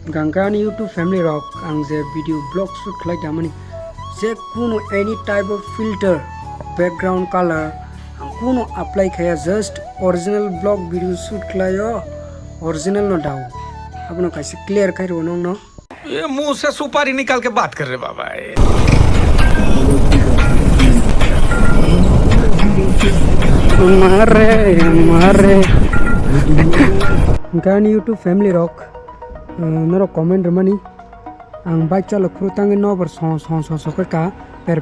Gangani YouTube Family Rock ang je video blog shoot khlai damani je kuno any type of filter background color ang kuno apply khaya just original blog video shoot khlayo original no dao apno kaise clear khai ro no ये मुंह से सुपारी निकाल के बात कर रहे बाबा मारे Gangani YouTube Family Rock noro comment ramani ang bike chalok krutang no ber so ka per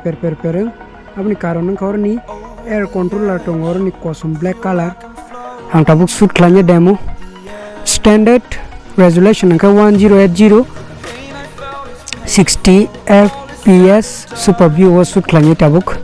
apni karon khor ni air controller tong or ni kosum black color ang tabuk shoot khlanye demo standard resolution ka 1080 60 fps super view o shoot khlanye tabuk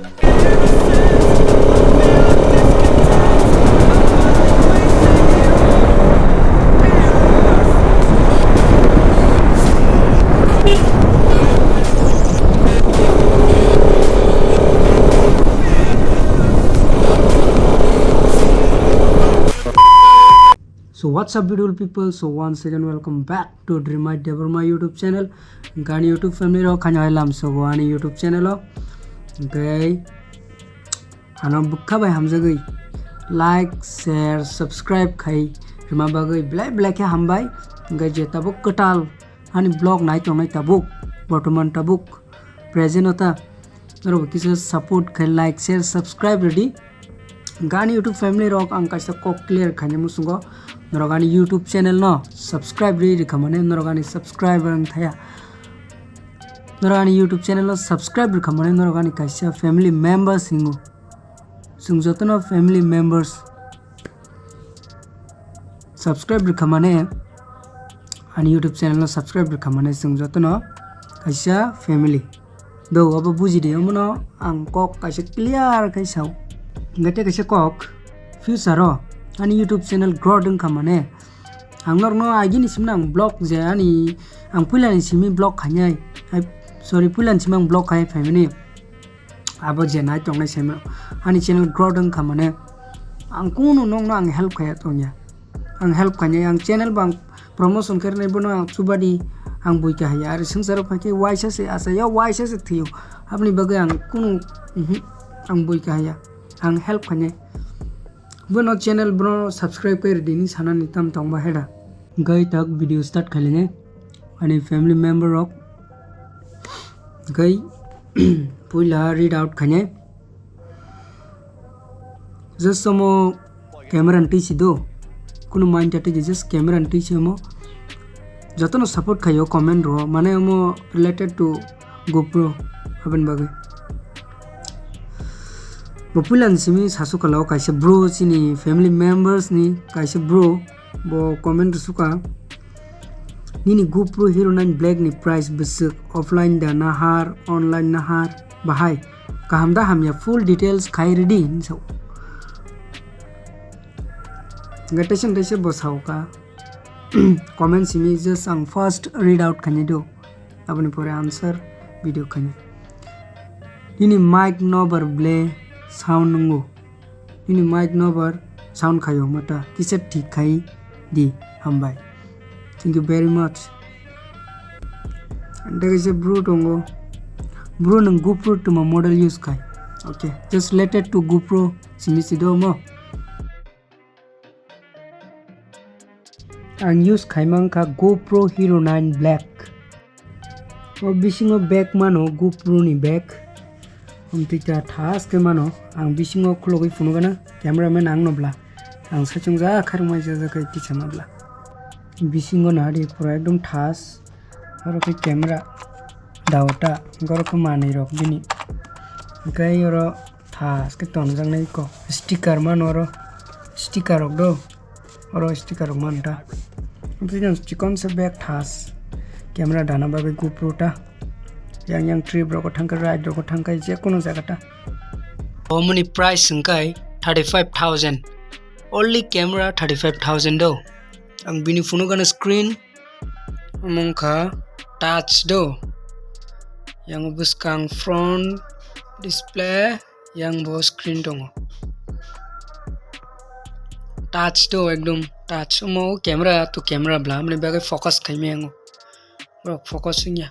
So what's up beautiful people, so once again welcome back to Dream My Dever my YouTube channel Gangani YouTube Family Rock khanya lam so ani YouTube channel okay ana bukha bai hamza gai like share subscribe khai rima bagai black ya hambai gai je tabuk katal ani blog nai tongai tabuk bortoman tabuk present ota ro kisa support khai like share subscribe ready Gangani YouTube Family Rock ang kaisa ko clear khanya musungo Norogani YouTube channel no subscribe ready khamane Norogani subscriber ang thaya Norogani YouTube channel no subscribe khamane Norogani kaisa family members hingo sungjotono family members subscribe khamane ani YouTube channel no subscribe khamane sungjotono kaisa family do aba buji de mono ang kok kaisa clear kaisa ngate kaisa kok future ro ani YouTube channel grow dong kamane angnor no agini simnang blog je ani ang pulani simi blog khanyai sorry pulan simang blog khai family abo je nai tongnai sema ani channel grow dong kamane ang kuno nong no ang help khaya tongya ang help khanyai ang channel bang promotion karne bono ang subadi ang boika haya ar sangsaro phake waisa se asa ya waisa se thiyo apni bagai ang kuno ang boika haya ang help khanyai bono channel bono subscribe कर देनी साना नितम तंगबा हेडा गई तक video start खलेने अनि family member of गई पुला read out खने just समो camera aunty Sido कुनो mind टटे just camera aunty सिमो जतनो support खायो कमेंट रो माने मो रिलेटेड टू गोप्रो अपन बागे Populan simi sasu kalau kaisa bro sini family members ni kaisa bro bo comment suka nini GoPro Hero 9 Black ni price besuk offline da nahar online nahar bahai kahamda hamya full details khai ready so gatation dese bosau ka comment simi just ang first read out khani do apni pore answer video khani nini mic nobar ble sound nungo ini mic nobar sound khayo mata kise thik khai di hambai thank you very much and there is a bro tongo bro nang GoPro to ma model use khai okay just related to GoPro simi sido mo ang use khai mang kha GoPro Hero 9 Black o bisingo back mano GoPro ni back Tika task ke mano ang bisingo khlogi funo gana cameraman ang nobla ang sachung ja kharmai ja kai kichama bla bisingo na ri pura ekdom thas aro ke camera dawta gor ko manai rok bini gai ro thas ke ton jang nai ko sticker mano ro sticker rok do oro sticker rok manta bijan chikon se back thas camera dana babe GoPro ta yang trip roko thangka ride roko thangkai je kono jagata omni price singkai 35000 only camera 35000 do ang bini phone gana screen amongkha touch do yang buskang front display yang bo screen dong touch do ekdom touch mo camera to camera bla amne bagai focus khaime ang rok focusing ya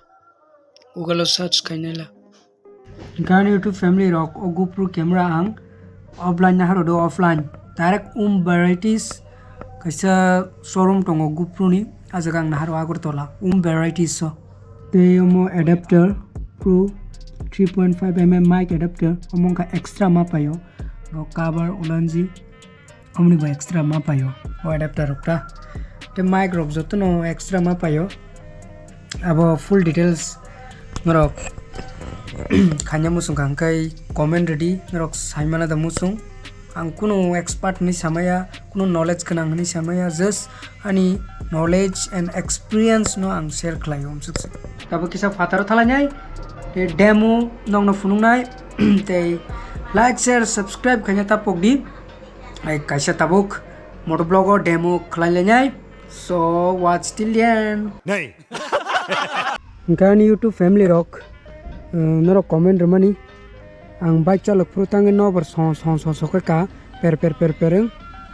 Google search kainela gan YouTube family rok o GoPro camera ang offline na haro do offline direct varieties kaisa showroom tongo GoPro ni ajagang na haro Agartala varieties so te omo adapter Pro 3.5mm mic adapter omong ka extra mapayo no cover ulanji omni ba extra mapayo o adapter rokta te mic rok joto no extra mapayo abo full details ngorok khanya musung kangkai comment ready ngorok saimana da musung ang kuno expert ni samaya kuno knowledge kanang ni samaya just ani knowledge and experience no ang share khlai om sukse tabo kisa fataro thala nyai te demo nong no funung nai te like share subscribe khanya tapok di ai kaisa tabuk motovlog demo khlai le nyai so watch till the end नहीं Gan YouTube family rock noro comment remani ang bike chalok pro tangen nobar son ka per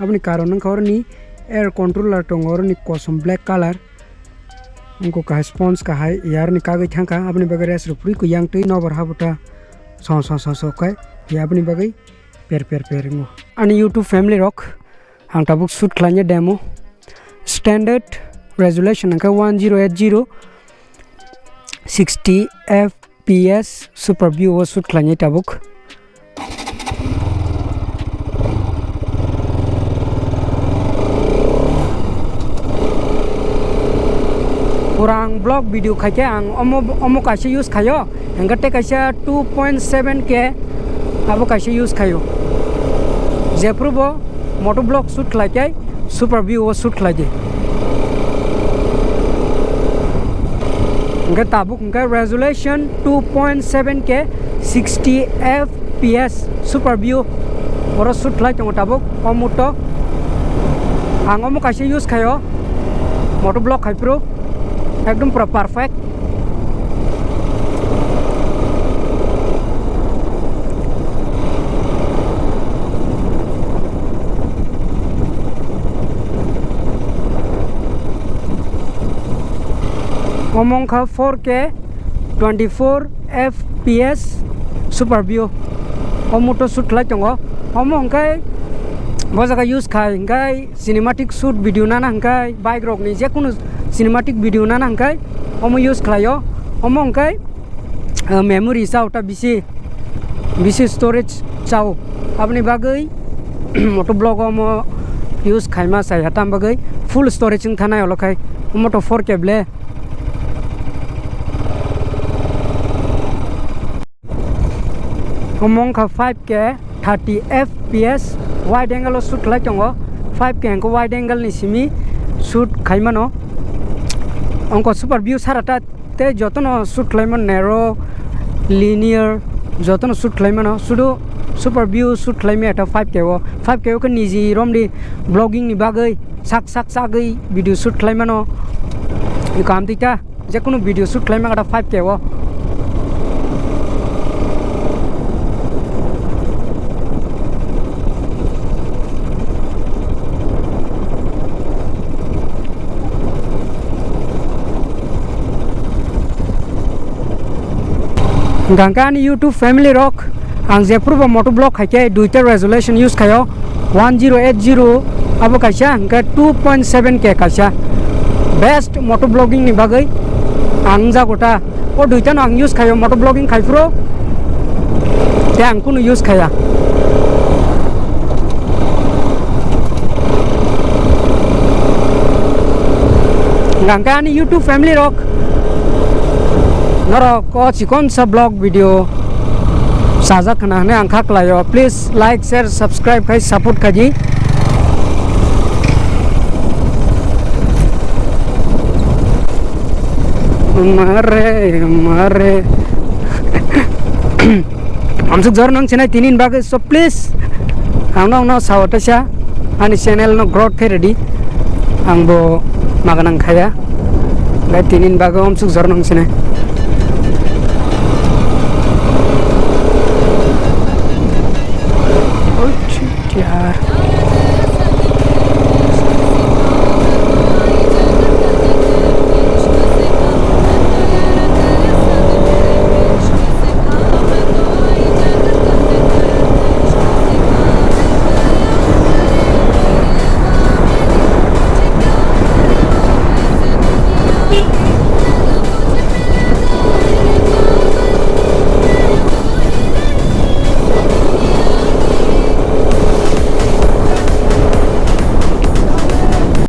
apni karon nang khorni air controller tongor ni kosum black color उनको का spawns का है यार नि कागज थंका अपने बगैर ऐसे रुपरी को यांग तो नोबर हाबुटा सौ का ये अपनी बगै पेर ngो अनि YouTube family rock ang tabuk shoot klanya demo standard resolution angka 1080 60 fps super view shoot klanya tabuk Orang blog video kaya ang omo kasi use kayo angkate kasi 2.7K abo kasi use kayo Zeprubo motovlog shoot kaya super view shoot kaya angka tabuk angka resolution 2.7K 60 fps super view oro shoot kaya tong tabuk omuto ang omo kasi use kayo motovlog kai pro एकदम पूरा perfect omong ka 4K 24 fps super view omuto shoot la tongo omong kai bojaga use khai ngai cinematic shoot video na ngai bike rok ni je kono cinematic video na nangkai omo use khlayo omo ngkai memory sauta bisi storage chau apni bagai motovlog omo use khaima sai hatam bagai full storage ing thana olokai omo to 4K ble omo ngka 5K 30 fps wide angle shoot khlai tongo 5K ko wide angle ni simi shoot khaima no onko super view sarata te jotono shoot claimon narrow linear jotono shoot claimon sudo super view shoot claim eta 5K ko niji romdi vlogging ni bagai sak sagai video shoot claimon ikam tita je kono video shoot claim eta 5K Gangkani YouTube family rock ang Zeprubo motovlog kaya duita resolution use kayo 1080 abo kasya angka 2.7K kasya best motovlogging ni bagai ang jagota o duita no ang use kayo motovlogging kai pro te ang kuno use kaya Gangkani YouTube family rock naro ko chikon sa blog video saja kana ne angka klayo please like share subscribe kai support kaji mare amsuk jor nang chena tinin bag so please ang no sawata sya ani channel no growth kai ready ang bo maganang khaya ga tinin bag amsuk jor nang chena